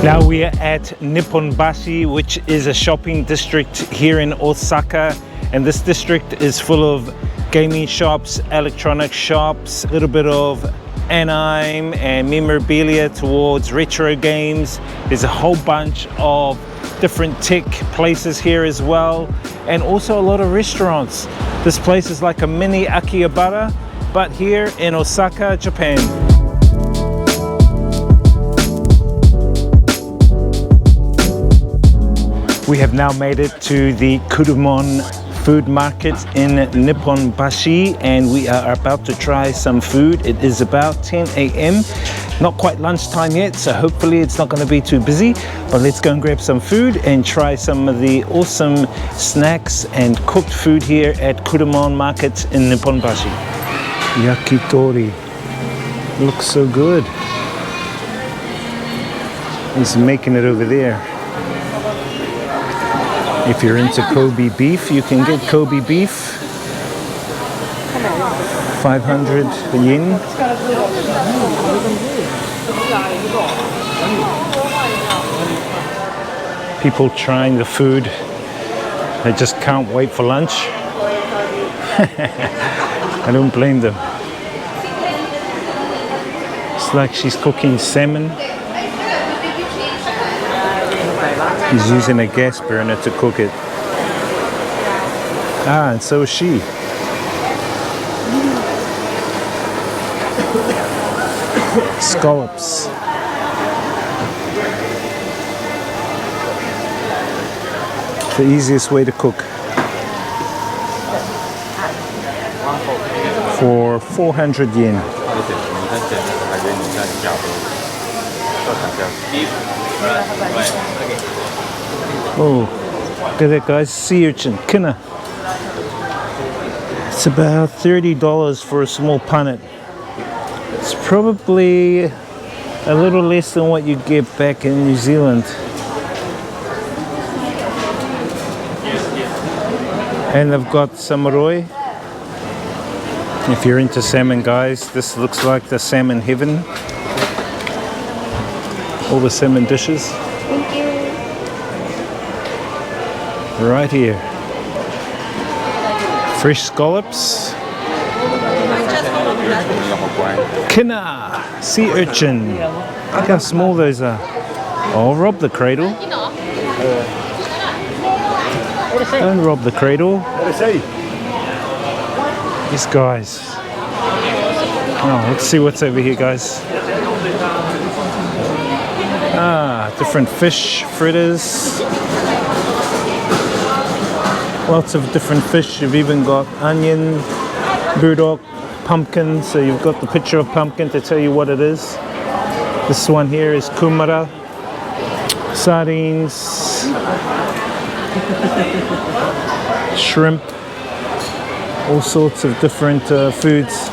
Now we are at Nipponbashi, which is a shopping district here in Osaka, and this district is full of gaming shops, electronic shops, a little bit of anime and memorabilia towards retro games. There's a whole bunch of different tech places here as well, and also a lot of restaurants. This place is like a mini Akihabara, but here in Osaka, Japan. We have now made it to the Kuromon food market in Nipponbashi, and we are about to try some food. It is about 10 a.m. Not quite lunchtime yet, so hopefully it's not going to be too busy, but let's go and grab some food and try some of the awesome snacks and cooked food here at Kuromon Market in Nipponbashi. Yakitori looks so good. He's making it over there. If you're into Kobe beef, you can get Kobe beef, 500 yen. People trying the food, they just can't wait for lunch. I don't blame them. It's like she's cooking salmon. He's using a gas burner to cook it. Ah, and so is she. Scallops. The easiest way to cook. For 400 yen. Oh, look at that, guys. Sea urchin, kina. It's about $30 for a small punnet. It's probably a little less than what you get back in New Zealand. And they've got samurai. If you're into salmon, guys, this looks like the salmon heaven. All the salmon dishes. Thank you. Right here. Fresh scallops. Kina, sea urchin. Look how small those are. Oh, rob the cradle. Don't rob the cradle. These guys. Oh, let's see what's over here, guys. Ah, different fish, fritters. Lots of different fish. You've even got onion, burdock, pumpkin. So you've got the picture of pumpkin to tell you what it is. This one here is kumara, sardines, shrimp, all sorts of different foods.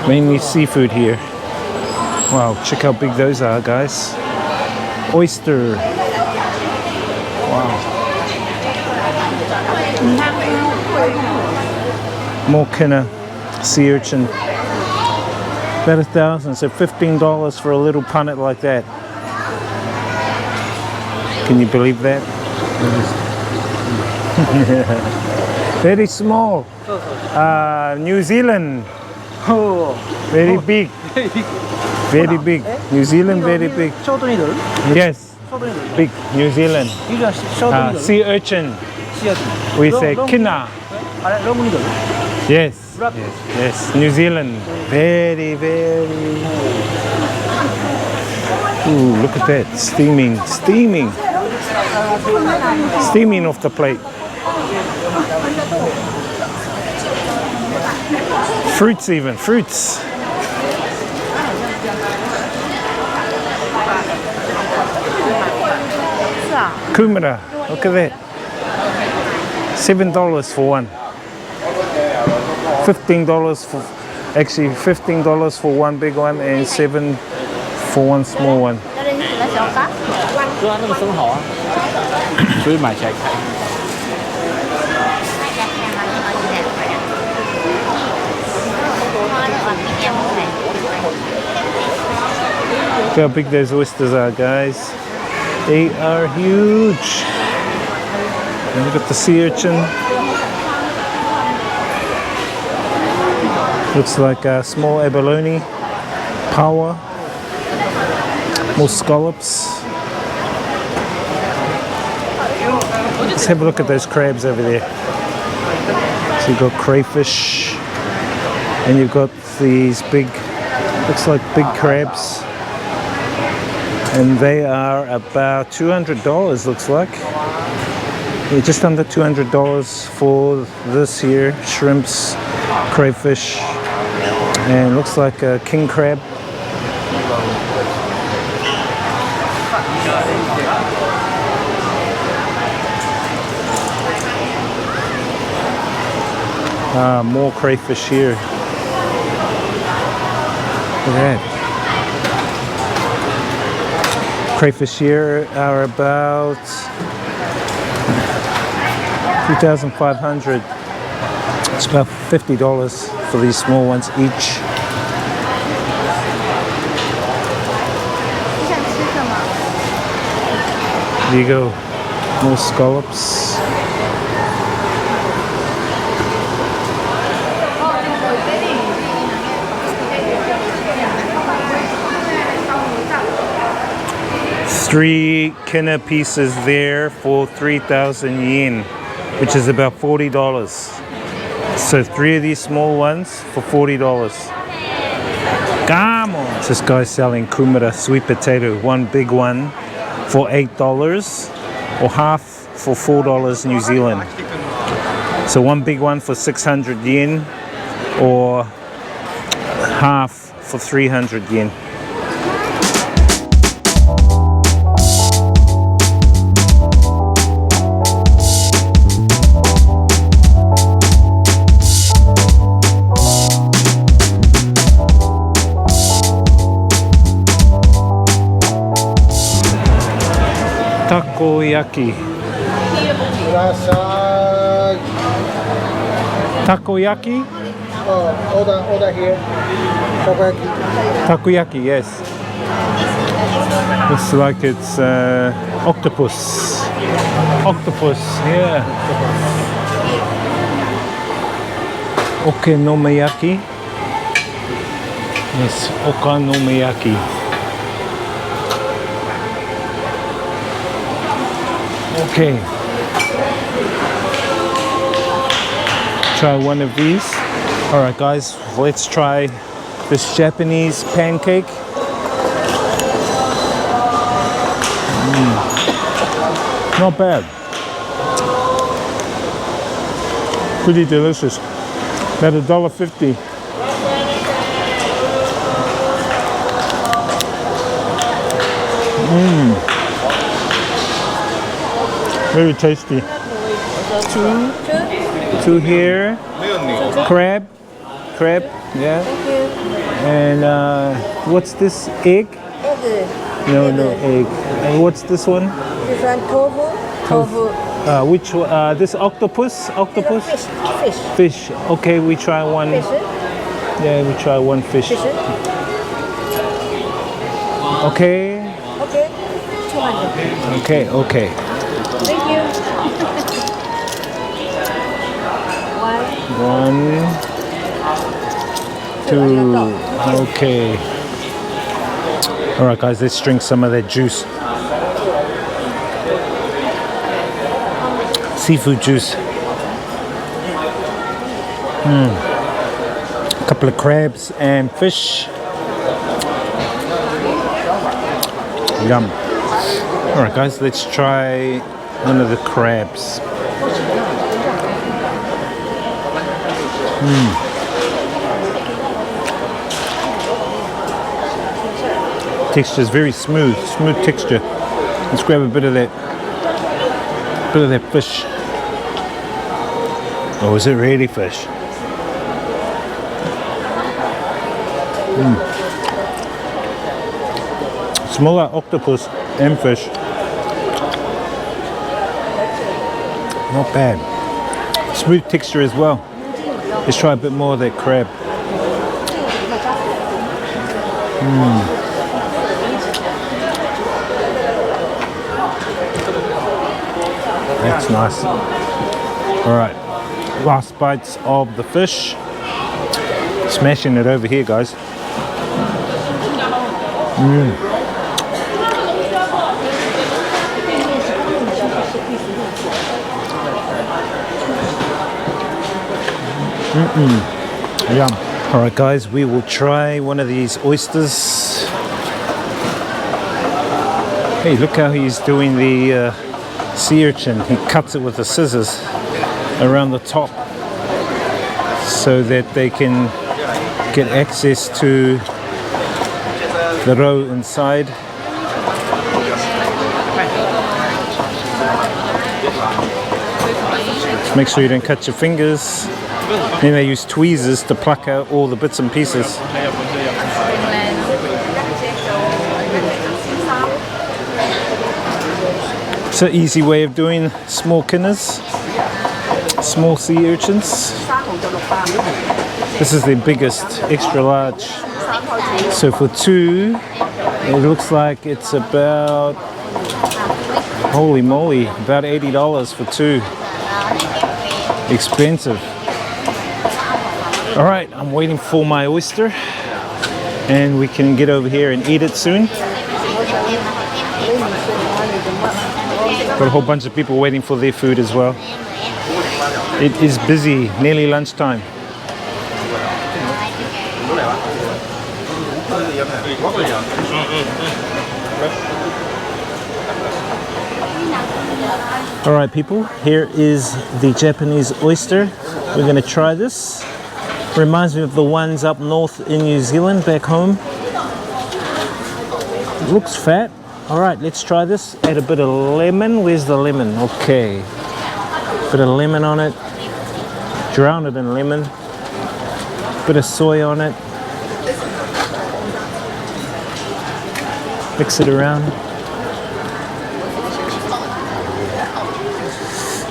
Mainly seafood here. Wow, check how big those are, guys. Oyster. Wow. More kina, sea urchin. About 1,000, so $15 for a little punnet like that. Can you believe that? Very small. New Zealand. Very big. Very big. New Zealand, very big. Yes. Big. New Zealand. Sea urchin. We say kina. Yes. Yes. New Zealand. Very, very. Ooh, look at that. Steaming. Steaming. Steaming off the plate. Fruits even. Fruits. Kumara, look at that. $7 for one. $15 for, actually $15 for one big one and $7 for one small one. how big those oysters are, guys. They are huge. And look at the sea urchin. Looks like a small abalone. Power. More scallops. Let's have a look at those crabs over there. So you've got crayfish, and you've got these big, looks like big crabs, and they are about $200, looks like. Yeah, just under $200 for this here, shrimps, crayfish, and looks like a king crab. More crayfish here. Look at that. Crayfish here are about 2,500. It's about $50 for these small ones each. There you go. More scallops. Three kina pieces there for 3,000 yen, which is about $40. So 3 of these small ones for $40. Come on! This guy's selling kumara, sweet potato, one big one for $8 or half for $4 New Zealand. So one big one for 600 yen or half for 300 yen. Takoyaki. Takoyaki? Order here. Takoyaki. Takoyaki, yes. Looks like it's octopus. Octopus, yeah. Okonomiyaki. Yes, okonomiyaki. Okay. Try one of these. All right, guys, let's try this Japanese pancake. Not bad. Pretty delicious. About $1.50. Very tasty. Two here. Crab, yeah. And what's this? Egg? No, egg. And what's this one? This one tofu. Which one? This octopus? Octopus? Fish. Okay, we try one. Fish. Yeah, we try one fish. Okay. Okay. 200. Okay. Thank you. One, two. Okay. All right, guys, let's drink some of that juice. Seafood juice. A couple of crabs and fish. Yum. All right, guys, let's try one of the crabs. Texture is very smooth texture. Let's grab a bit of that fish. Oh, is it really fish? Smaller octopus and fish. Not bad. Smooth texture as well. Let's try a bit more of that crab. That's nice. All right, last bites of the fish. Smashing it over here, guys. Yum. All right, guys, we will try one of these oysters. Hey, look how he's doing the sea urchin. He cuts it with the scissors around the top so that they can get access to the roe inside. Just make sure you don't cut your fingers. Then they use tweezers to pluck out all the bits and pieces. It's an easy way of doing small kinners, small sea urchins. This is the biggest, extra large. So for two, it looks like it's about, holy moly, about $80 for two. Expensive. All right, I'm waiting for my oyster and we can get over here and eat it soon. Got a whole bunch of people waiting for their food as well. It is busy, nearly lunchtime. All right, people, here is the Japanese oyster. We're going to try this. Reminds me of the ones up north in New Zealand, back home. Looks fat. All right, let's try this. Add a bit of lemon. Where's the lemon? Okay. Bit of lemon on it. Drown it in lemon. Bit of soy on it. Mix it around.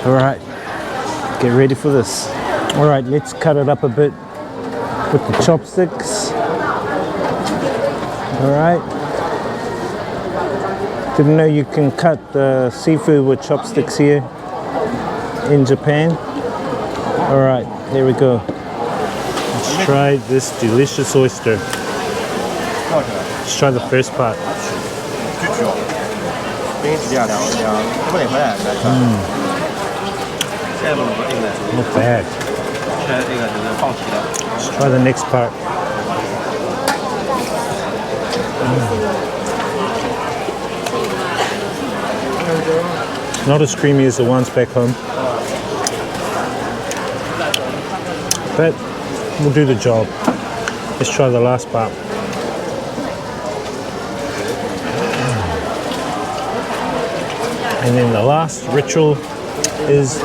All right, get ready for this. All right, let's cut it up a bit with the chopsticks. All right. Didn't know you can cut the seafood with chopsticks here in Japan. All right, here we go. Let's try this delicious oyster. Let's try the first part. Not bad. Let's try the next part. Not as creamy as the ones back home, but we'll do the job. Let's try the last part. And then the last ritual is